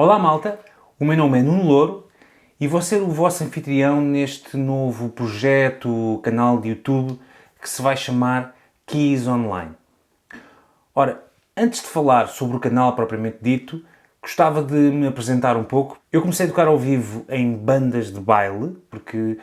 Olá malta, o meu nome é Nuno Louro e vou ser o vosso anfitrião neste novo projeto, canal de YouTube, que se vai chamar Keys Online. Ora, antes de falar sobre o canal propriamente dito, gostava de me apresentar um pouco. Eu comecei a tocar ao vivo em bandas de baile, porque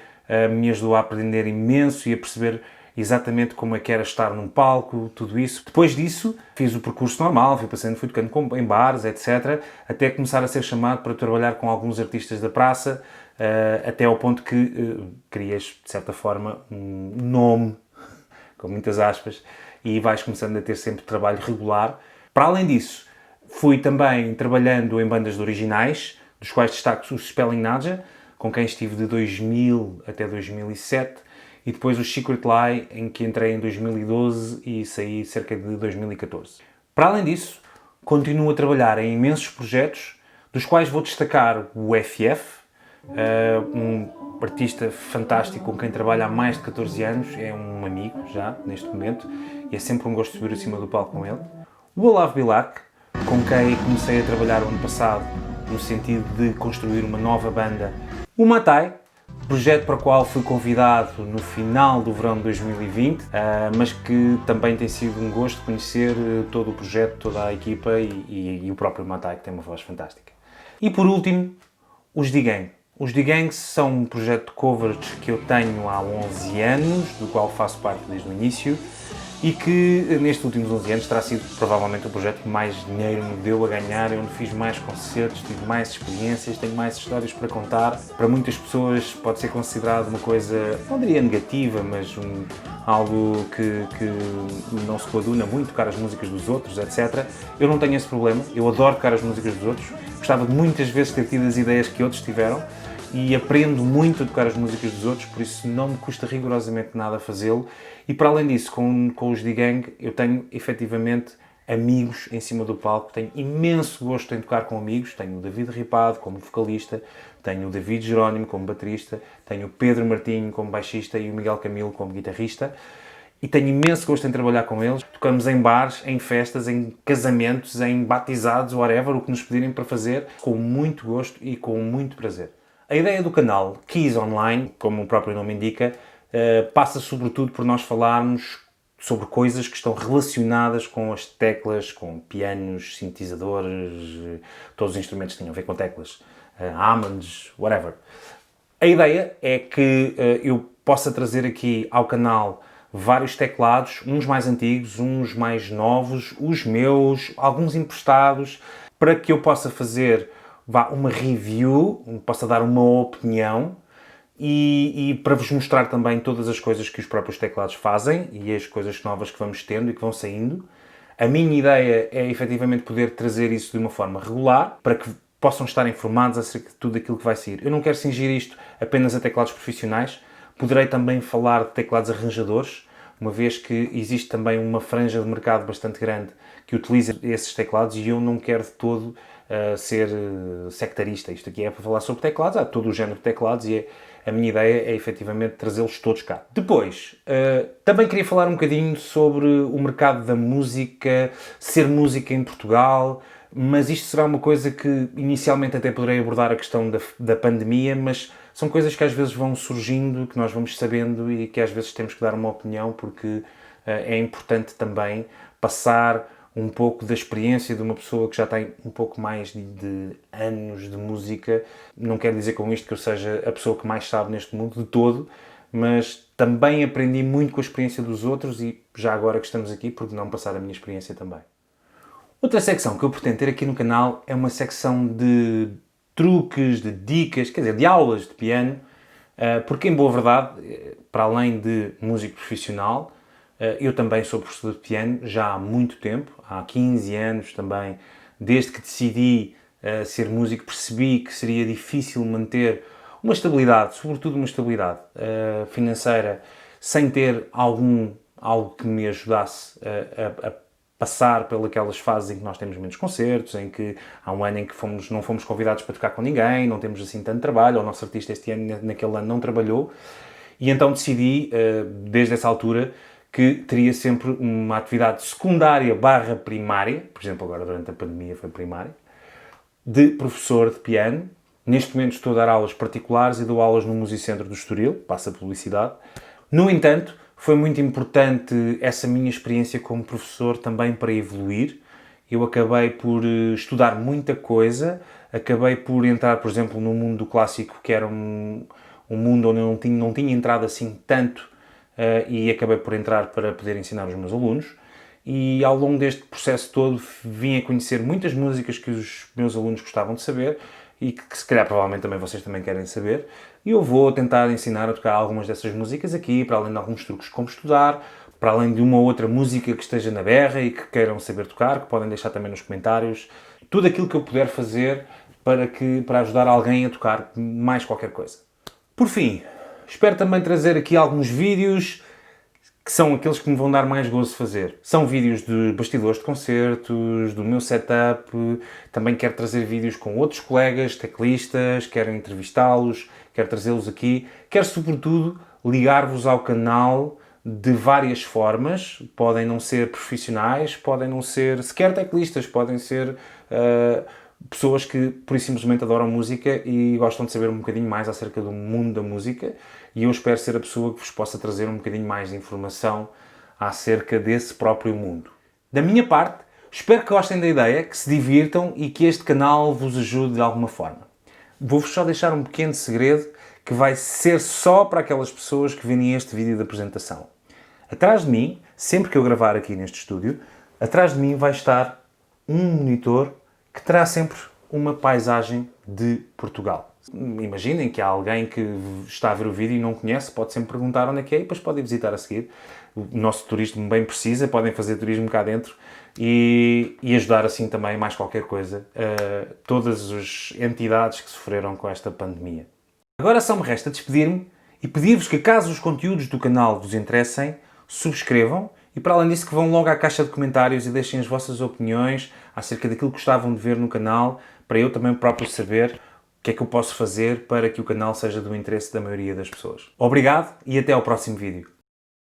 me ajudou a aprender imenso e a perceber exatamente como é que era estar num palco, tudo isso. Depois disso, fiz o percurso normal, fui tocando em bares, etc., até começar a ser chamado para trabalhar com alguns artistas da praça, até ao ponto que crias, de certa forma, um nome, com muitas aspas, e vais começando a ter sempre trabalho regular. Para além disso, fui também trabalhando em bandas de originais, dos quais destaco os Spelling Nadja, com quem estive de 2000 até 2007, e depois o Secret Lie, em que entrei em 2012 e saí cerca de 2014. Para além disso, continuo a trabalhar em imensos projetos, dos quais vou destacar o FF, um artista fantástico com quem trabalho há mais de 14 anos, é um amigo já, neste momento, e é sempre um gosto de subir acima do palco com ele. O Olav Bilac, com quem comecei a trabalhar o ano passado, no sentido de construir uma nova banda. O Matai, projeto para o qual fui convidado no final do verão de 2020, mas que também tem sido um gosto conhecer todo o projeto, toda a equipa e o próprio Matai, que tem uma voz fantástica. E por último, os D-Gang. Os D-Gang são um projeto de covers que eu tenho há 11 anos, do qual faço parte desde o início, e que nestes últimos 11 anos terá sido provavelmente o projeto que mais dinheiro me deu a ganhar, onde fiz mais concertos, tive mais experiências, tenho mais histórias para contar. Para muitas pessoas pode ser considerado uma coisa, não diria negativa, mas algo que não se coaduna muito, tocar as músicas dos outros, etc. Eu não tenho esse problema, eu adoro tocar as músicas dos outros, gostava de muitas vezes ter tido as ideias que outros tiveram, e aprendo muito a tocar as músicas dos outros, por isso não me custa rigorosamente nada fazê-lo. E para além disso, com os D-Gang, eu tenho efetivamente amigos em cima do palco, tenho imenso gosto em tocar com amigos, tenho o David Ripado como vocalista, tenho o David Jerónimo como baterista, tenho o Pedro Martinho como baixista e o Miguel Camilo como guitarrista. E tenho imenso gosto em trabalhar com eles. Tocamos em bares, em festas, em casamentos, em batizados, whatever, o que nos pedirem para fazer, com muito gosto e com muito prazer. A ideia do canal Keys Online, como o próprio nome indica, passa sobretudo por nós falarmos sobre coisas que estão relacionadas com as teclas, com pianos, sintetizadores, todos os instrumentos que tenham a ver com teclas, Hammonds, whatever. A ideia é que eu possa trazer aqui ao canal vários teclados, uns mais antigos, uns mais novos, os meus, alguns emprestados, para que eu possa fazer uma review, possa dar uma opinião e para vos mostrar também todas as coisas que os próprios teclados fazem e as coisas novas que vamos tendo e que vão saindo. A minha ideia é efetivamente poder trazer isso de uma forma regular para que possam estar informados acerca de tudo aquilo que vai sair. Eu não quero cingir isto apenas a teclados profissionais, poderei também falar de teclados arranjadores, uma vez que existe também uma franja de mercado bastante grande que utiliza esses teclados e eu não quero de todo ser sectarista. Isto aqui é para falar sobre teclados, há todo o género de teclados e a minha ideia é efetivamente trazê-los todos cá. Depois, também queria falar um bocadinho sobre o mercado da música, ser música em Portugal, mas isto será uma coisa que inicialmente até poderei abordar a questão da pandemia, mas são coisas que às vezes vão surgindo, que nós vamos sabendo e que às vezes temos que dar uma opinião porque é importante também passar um pouco da experiência de uma pessoa que já tem um pouco mais de anos de música. Não quero dizer com isto que eu seja a pessoa que mais sabe neste mundo de todo, mas também aprendi muito com a experiência dos outros e já agora que estamos aqui, por que não passar a minha experiência também. Outra secção que eu pretendo ter aqui no canal é uma secção de truques, de dicas, quer dizer, de aulas de piano, porque em boa verdade, para além de músico profissional, eu também sou professor de piano já há muito tempo, há 15 anos também, desde que decidi ser músico, percebi que seria difícil manter uma estabilidade, sobretudo uma estabilidade financeira, sem ter algo que me ajudasse a passar pelas fases em que nós temos menos concertos, em que há um ano em que não fomos convidados para tocar com ninguém, não temos assim tanto trabalho, o nosso artista este ano, naquele ano, não trabalhou, e então decidi, desde essa altura, que teria sempre uma atividade secundária / primária, por exemplo, agora durante a pandemia foi primária, de professor de piano. Neste momento estou a dar aulas particulares e dou aulas no Musicentro do Estoril, passa a publicidade. No entanto, foi muito importante essa minha experiência como professor também para evoluir. Eu acabei por estudar muita coisa, acabei por entrar, por exemplo, no mundo do clássico, que era um mundo onde eu não tinha entrado assim tanto, e acabei por entrar para poder ensinar os meus alunos. E ao longo deste processo todo vim a conhecer muitas músicas que os meus alunos gostavam de saber e que se calhar provavelmente também vocês também querem saber. E eu vou tentar ensinar a tocar algumas dessas músicas aqui, para além de alguns truques como estudar, para além de uma ou outra música que esteja na berra e que queiram saber tocar, que podem deixar também nos comentários. Tudo aquilo que eu puder fazer para ajudar alguém a tocar mais qualquer coisa. Por fim, espero também trazer aqui alguns vídeos que são aqueles que me vão dar mais gozo de fazer. São vídeos de bastidores de concertos, do meu setup, também quero trazer vídeos com outros colegas, teclistas, quero entrevistá-los, quero trazê-los aqui, quero sobretudo ligar-vos ao canal de várias formas, podem não ser profissionais, podem não ser sequer teclistas, podem ser pessoas que por isso simplesmente adoram música e gostam de saber um bocadinho mais acerca do mundo da música, e eu espero ser a pessoa que vos possa trazer um bocadinho mais de informação acerca desse próprio mundo. Da minha parte, espero que gostem da ideia, que se divirtam e que este canal vos ajude de alguma forma. Vou-vos só deixar um pequeno segredo que vai ser só para aquelas pessoas que virem este vídeo de apresentação. Atrás de mim, sempre que eu gravar aqui neste estúdio, atrás de mim vai estar um monitor que terá sempre uma paisagem de Portugal. Imaginem que há alguém que está a ver o vídeo e não conhece, pode sempre perguntar onde é que é e depois podem visitar a seguir. O nosso turismo bem precisa, podem fazer turismo cá dentro e ajudar assim também mais qualquer coisa a todas as entidades que sofreram com esta pandemia. Agora só me resta despedir-me e pedir-vos que, caso os conteúdos do canal vos interessem, subscrevam e, para além disso, que vão logo à caixa de comentários e deixem as vossas opiniões acerca daquilo que gostavam de ver no canal, para eu também próprio saber o que é que eu posso fazer para que o canal seja do interesse da maioria das pessoas. Obrigado e até ao próximo vídeo.